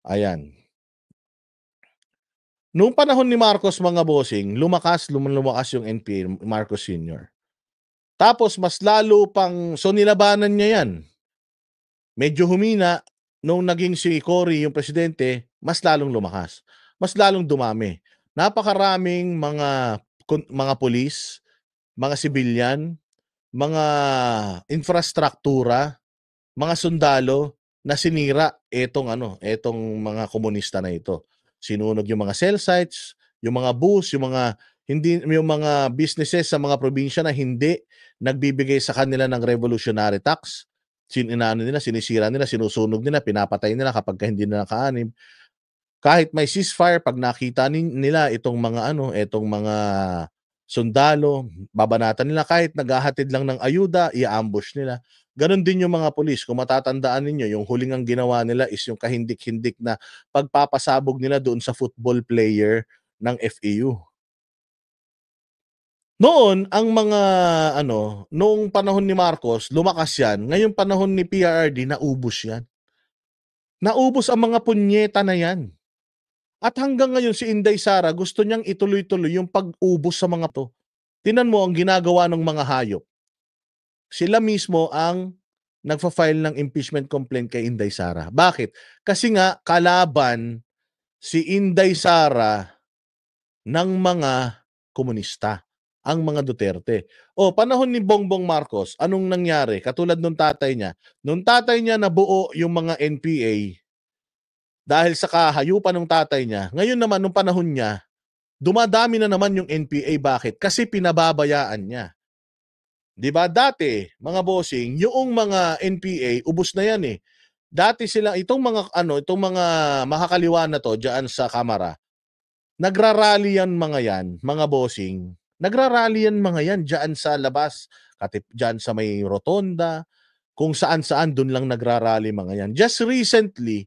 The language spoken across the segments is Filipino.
Ayan. Noong panahon ni Marcos mga bossing, lumakas yung NPA, Marcos Sr. Tapos mas lalo pang so nilabanan niya yan. Medyo humina nung naging si Cory yung presidente, mas lalong lumakas. Mas lalong dumami. Napakaraming mga pulis, mga sibilyan, mga infrastruktura, mga sundalo na sinira etong mga komunista na ito. Sinunog yung mga cell sites, yung mga bus, yung mga businesses sa mga probinsya na hindi nagbibigay sa kanila ng revolutionary tax. Sinisira nila, sinusunog nila, pinapatay nila kapag hindi nila kaanib. Kahit may ceasefire, pag nakita nila itong mga sundalo, babanatan nila, kahit naghahatid lang ng ayuda, i-ambush nila. Ganon din yung mga pulis. Kung matatandaan ninyo, yung huling ang ginawa nila is yung kahindik-hindik na pagpapasabog nila doon sa football player ng FEU. Noon, noong panahon ni Marcos, lumakas yan. Ngayong panahon ni PRRD, naubos yan. Naubos ang mga punyeta na yan. At hanggang ngayon si Inday Sara gusto niyang ituloy-tuloy yung pag-ubos sa mga to. Tingnan mo ang ginagawa ng mga hayop. Sila mismo ang nagfa-file ng impeachment complaint kay Inday Sara. Bakit? Kasi nga kalaban si Inday Sara ng mga komunista, ang mga Duterte. Panahon ni Bongbong Marcos, anong nangyari? Katulad nung tatay niya. Nung tatay niya nabuo yung mga NPA, dahil sa kahayupan ng tatay niya, ngayon naman nung panahon niya, dumadami na naman yung NPA. Bakit? Kasi pinababayaan niya. 'Di ba? Dati, mga bossing, yung mga NPA, ubos na yan eh. Dati sila itong mga makakaliwa na to diyan sa Kamara. Nagrarally yan mga bossing. Nagrarally yan mga yan diyan sa labas, diyan sa may rotonda, kung saan-saan doon lang nagrarally mga yan. Just recently,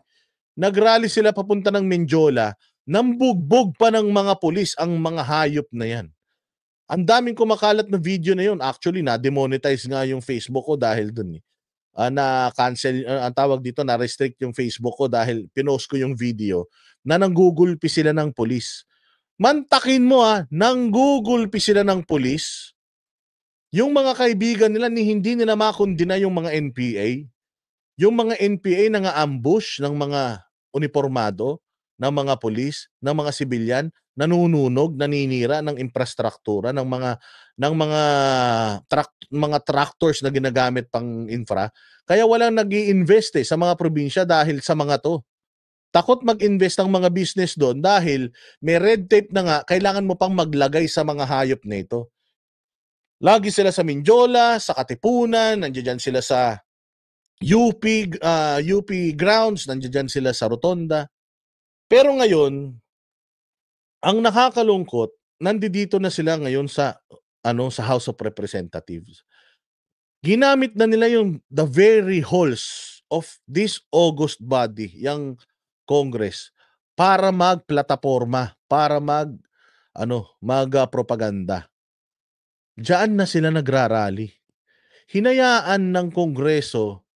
nagrally sila papunta ng Menjola, nambugbog pa ng mga pulis ang mga hayop na yan. Ang daming kumakalat na video na yun. Actually, na-demonetize nga yung Facebook ko dahil dun. Na-cancel, ang tawag dito, na-restrict yung Facebook ko dahil pinost ko yung video na nanggugulpi sila ng pulis. Mantakin mo nanggugulpi sila ng pulis. Yung mga kaibigan nila hindi nila makundina yung mga NPA. Yung mga NPA na ambush ng mga uniformado, ng mga pulis, ng mga sibilyan, nanununog, naninira ng infrastruktura ng mga tractors na ginagamit pang infra. Kaya walang nag-iinvest sa mga probinsya dahil sa mga to. Takot mag-invest ang mga business doon dahil may red tape na nga, kailangan mo pang maglagay sa mga hayop na ito. Lagi sila sa Minjola, sa Katipunan, nandiyan sila sa UP grounds, nandiyan sila sa Rotonda. Pero ngayon, ang nakakalungkot, nandito na sila ngayon sa House of Representatives. Ginamit na nila yung the very halls of this august body, yung Congress, para magplataporma, para propaganda. Diyan na sila nagrarally. Hinayaan ng Kongreso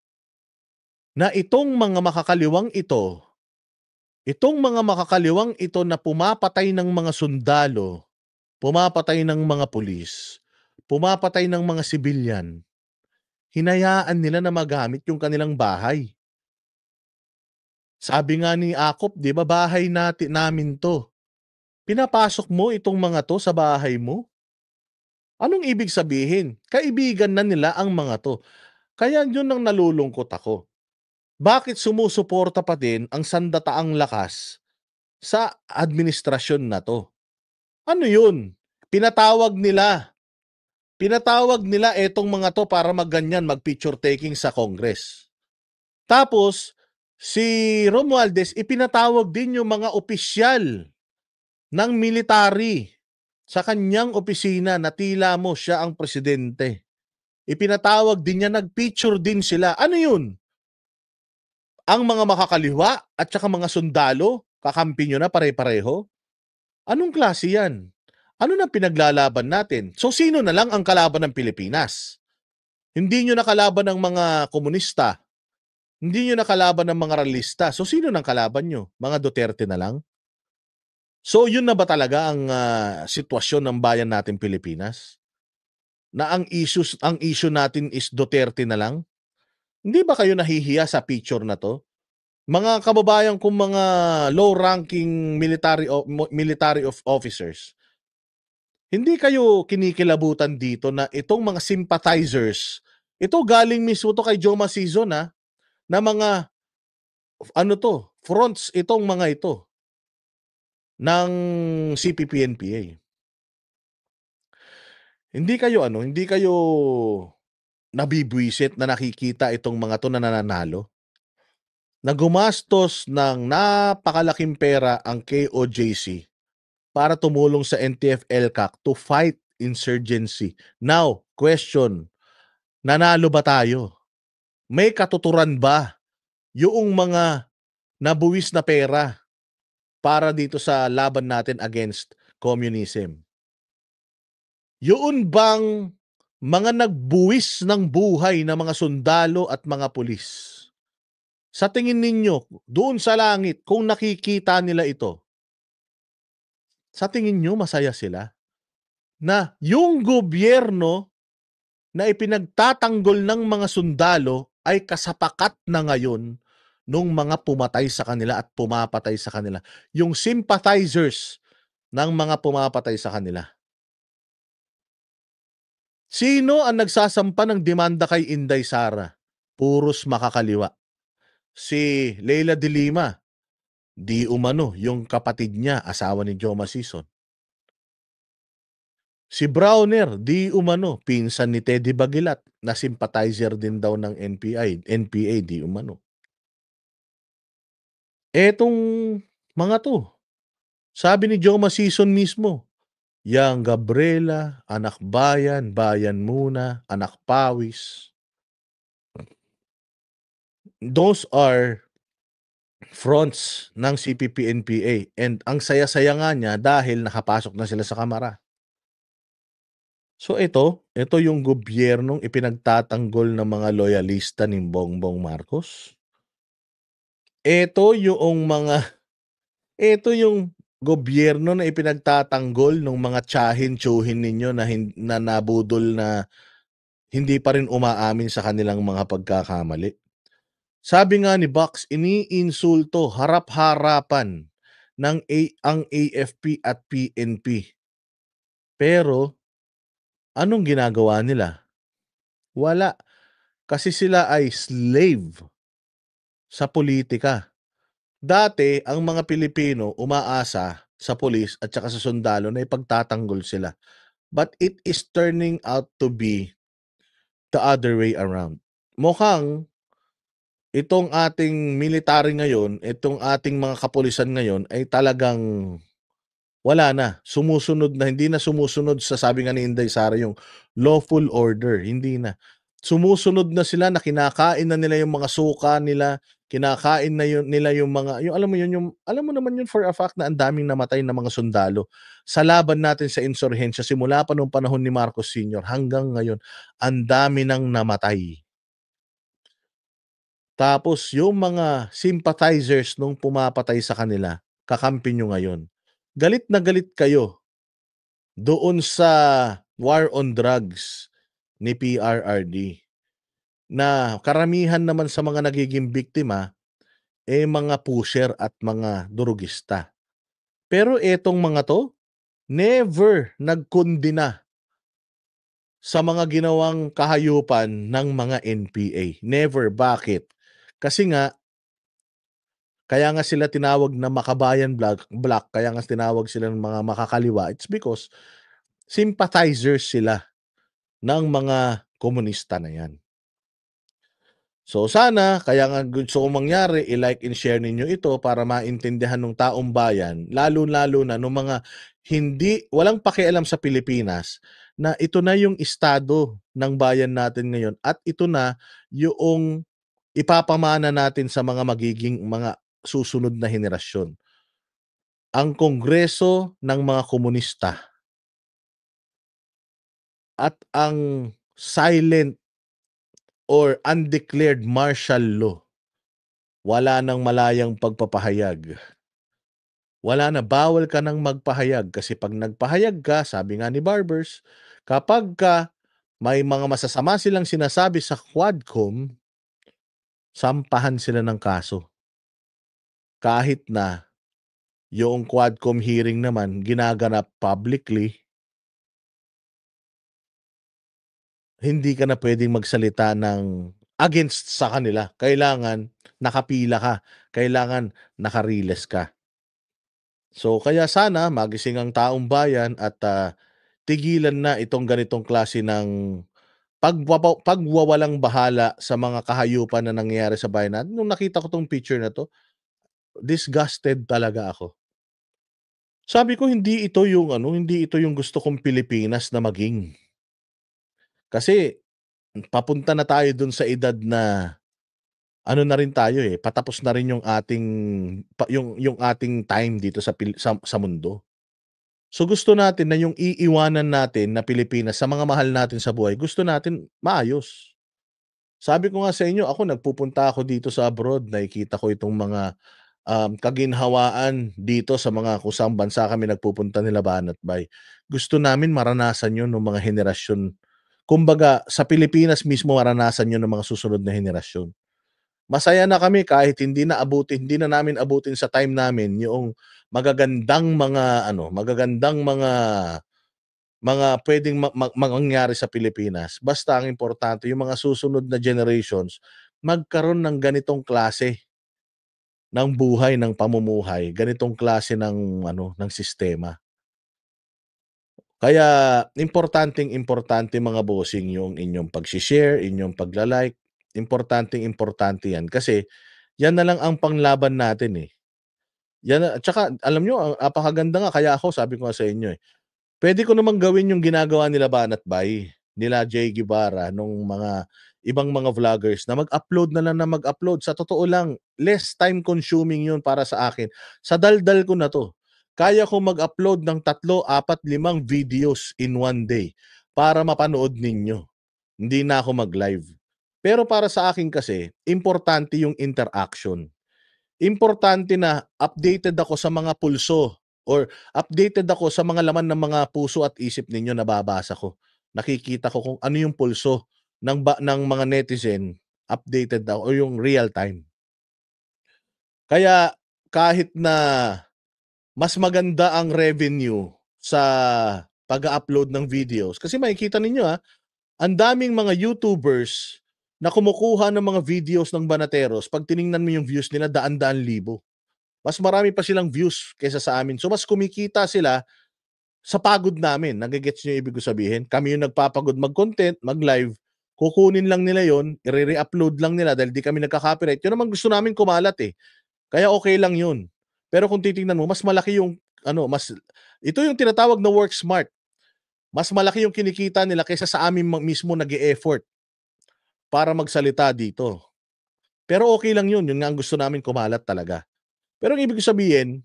na itong mga makakaliwang ito na pumapatay ng mga sundalo, pumapatay ng mga pulis, pumapatay ng mga sibilyan, hinayaan nila na magamit yung kanilang bahay. Sabi nga ni Akop, 'di ba, bahay namin to. Pinapasok mo itong mga to sa bahay mo? Anong ibig sabihin? Kaibigan na nila ang mga to. Kaya yun ang nalulungkot ako. Bakit sumusuporta pa din ang sandataang lakas sa administrasyon na to? Ano yun? Pinatawag nila etong mga to para mag-picture taking sa Congress. Tapos, si Romualdez, ipinatawag din yung mga opisyal ng military sa kanyang opisina na tila mo siya ang presidente. Ipinatawag din niya, nag-picture din sila. Ano yun? Ang mga makakaliwa at saka mga sundalo, kakampi nyo na pare-pareho? Anong klase yan? Ano na pinaglalaban natin? So sino na lang ang kalaban ng Pilipinas? Hindi nyo na kalaban ng mga komunista. Hindi niyo na kalaban ang mga realista. So, sino ng kalaban niyo? Mga Duterte na lang? So, yun na ba talaga ang, sitwasyon ng bayan nating Pilipinas? Na ang issue natin is Duterte na lang? Hindi ba kayo nahihiya sa picture na 'to? Mga kababayan kong mga low-ranking military of officers, hindi kayo kinikilabutan dito na itong mga sympathizers, ito galing mismo 'to kay Joma Sison, na mga ano 'to, fronts itong mga ito ng CPP-NPA. Hindi kayo nabibwisit na nakikita itong mga 'to na nananalo, na gumastos ng napakalaking pera ang KOJC para tumulong sa NTF-ELCAC to fight insurgency. Now, question, nanalo ba tayo? May katuturan ba yung mga nabuwis na pera para dito sa laban natin against communism? Yoon bang mga nagbuwis ng buhay na mga sundalo at mga pulis, sa tingin ninyo, doon sa langit, kung nakikita nila ito, sa tingin nyo masaya sila? Na yung gobyerno na ipinagtatanggol ng mga sundalo ay kasapakat na ngayon nung mga pumatay sa kanila at pumapatay sa kanila. Yung sympathizers ng mga pumapatay sa kanila. Sino ang nagsasampa ng demanda kay Inday Sara? Puros makakaliwa. Si Leila de Lima, di umano yung kapatid niya, asawa ni Joma Sison. Si Browner, di umano, pinsan ni Teddy Bagilat, na sympathizer din daw ng NPA, di umano. Etong mga 'to, sabi ni Joma Sison mismo, yang Gabriela, Anak Bayan, Bayan Muna, Anak Pawis. Those are fronts ng CPP-NPA, and ang saya-saya nga niya dahil nakapasok na sila sa kamara. So ito yung gobyernong ipinagtatanggol ng mga loyalista ni Bongbong Marcos. Ito yung gobyerno na ipinagtatanggol ng mga tiyahin-tiyuhin ninyo na nabudol na hindi pa rin umaamin sa kanilang mga pagkakamali. Sabi nga ni Box, iniinsulto harap-harapan ang AFP at PNP. Pero anong ginagawa nila? Wala. Kasi sila ay slave sa politika. Dati, ang mga Pilipino umaasa sa pulis at saka sa sundalo na ipagtatanggol sila. But it is turning out to be the other way around. Mukhang itong ating military ngayon, itong ating mga kapulisan ngayon ay talagang wala na. Sumusunod na, hindi na sumusunod sa, sabi nga ni Inday Sara, yung lawful order. Hindi na. Sumusunod na sila na kinakain na nila yung mga suka nila, kinakain na nila yung mga, yung alam mo yun, yung, alam mo naman yun for a fact na ang daming namatay na mga sundalo sa laban natin sa insurhensya simula pa nung panahon ni Marcos Sr. hanggang ngayon, ang dami nang namatay. Tapos yung mga sympathizers nung pumapatay sa kanila, kakampi nyo ngayon. Galit na galit kayo doon sa war on drugs ni PRRD, na karamihan naman sa mga nagiging biktima mga pusher at mga durugista. Pero etong mga 'to, never nagkondena sa mga ginawang kahayupan ng mga NPA. Never. Bakit? Kasi nga, kaya nga sila tinawag na Makabayan Black, kaya nga tinawag sila ng mga makakaliwa, it's because sympathizers sila ng mga komunista na yan. So sana, kaya nga gusto kong mangyari, i-like and share ninyo ito para maintindihan ng taong bayan, lalo-lalo na ng mga walang pakialam sa Pilipinas, na ito na yung estado ng bayan natin ngayon at ito na yung ipapamana natin sa mga magiging mga susunod na henerasyon. Ang Kongreso ng mga komunista at ang silent or undeclared martial law wala ng malayang pagpapahayag. Wala na, bawal ka ng magpahayag kasi 'pag nagpahayag ka, sabi nga ni Barbers, kapagka may mga masasama silang sinasabi sa Quadcom, sampahan sila ng kaso. Kahit na yoong Quadcom hearing naman ginaganap publicly, hindi ka na puwedeng magsalita ng against sa kanila. Kailangan nakapila ka, kailangan nakariles ka. So, kaya sana magising ang taong bayan at, tigilan na itong ganitong klase ng pagwawalang-bahala sa mga kahayupan na nangyayari sa bayan natin. Nung nakita ko 'tong picture na 'to, disgusted talaga ako. Sabi ko hindi ito yung ano, hindi ito yung gusto kong Pilipinas na maging. Kasi papunta na tayo dun sa edad na ano na rin tayo, eh, patapos na rin yung ating yung ating time dito sa mundo. So, gusto natin na yung iiwanan natin na Pilipinas sa mga mahal natin sa buhay, gusto natin maayos. Sabi ko nga sa inyo, ako nagpupunta ako dito sa abroad, nakikita ko itong mga, kaginhawaan dito sa mga kung saang bansa kami nagpupunta nila banat-bay. Gusto namin maranasan 'yun nung mga henerasyon. Kumbaga sa Pilipinas mismo maranasan 'yun ng mga susunod na henerasyon. Masaya na kami kahit hindi na namin abutin sa time namin yoong magagandang mga ano, magagandang mga puwedeng mangyari sa Pilipinas. Basta ang importante yung mga susunod na generations magkaroon ng ganitong klase ng buhay, ng pamumuhay, ganitong klase ng ano, ng sistema. Kaya importanteng-importante mga bossing yung inyong pagse-share, inyong pagla-like, importanteng-importante yan kasi yan na lang ang panglaban natin, eh. Yan at tsaka alam niyo ang napakaganda nga kaya ako sabi ko nga sa inyo, eh, puwede ko namang gawin yung ginagawa nila Banat Bay, nila Jay Guevara, nung mga ibang mga vloggers na mag-upload na lang na mag-upload. Sa totoo lang, less time consuming yun para sa akin. Sa daldal ko na 'to, kaya kong mag-upload ng 3, 4, 5 videos in one day para mapanood ninyo. Hindi na ako mag-live. Pero para sa akin kasi, importante yung interaction. Importante na updated ako sa mga pulso or updated ako sa mga laman ng mga puso at isip ninyo, nababasa ko. Nakikita ko kung ano yung pulso ng mga netizen, updated ako o yung real time. Kaya kahit na mas maganda ang revenue sa pag-a-upload ng videos kasi makikita ninyo, ang daming mga YouTubers na kumukuha ng mga videos ng banateros, 'pag tiningnan mo yung views nila daan-daan libo. Mas marami pa silang views kaysa sa amin. So, mas kumikita sila sa pagod namin. Nage-gets niyo yung ibig ko sabihin? Kami yung nagpapagod mag-content, mag-live, kukunin lang nila yon, ire-re-upload lang nila dahil di kami nagka-copyright. Yun naman gusto namin kumalat, eh. Kaya okay lang yun. Pero kung titingnan mo, mas malaki yung ano, ito yung tinatawag na work smart. Mas malaki yung kinikita nila kaysa sa amin mismo nag-e-effort para magsalita dito. Pero okay lang yun. Yun nga ang gusto namin kumalat talaga. Pero ang ibig ko sabihin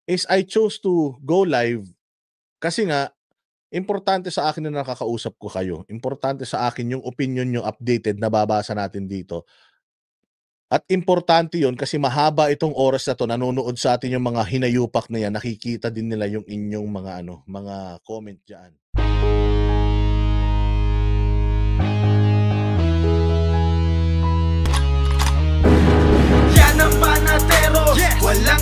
is I chose to go live kasi nga importante sa akin na nakakausap ko kayo. Importante sa akin yung opinion niyo updated, nababasa natin dito. At importante 'yon kasi mahaba itong oras na 'to, nanonood sa atin yung mga hinayupak na 'yan, nakikita din nila yung inyong mga ano, mga comment diyan. Yan ang Banateros, wala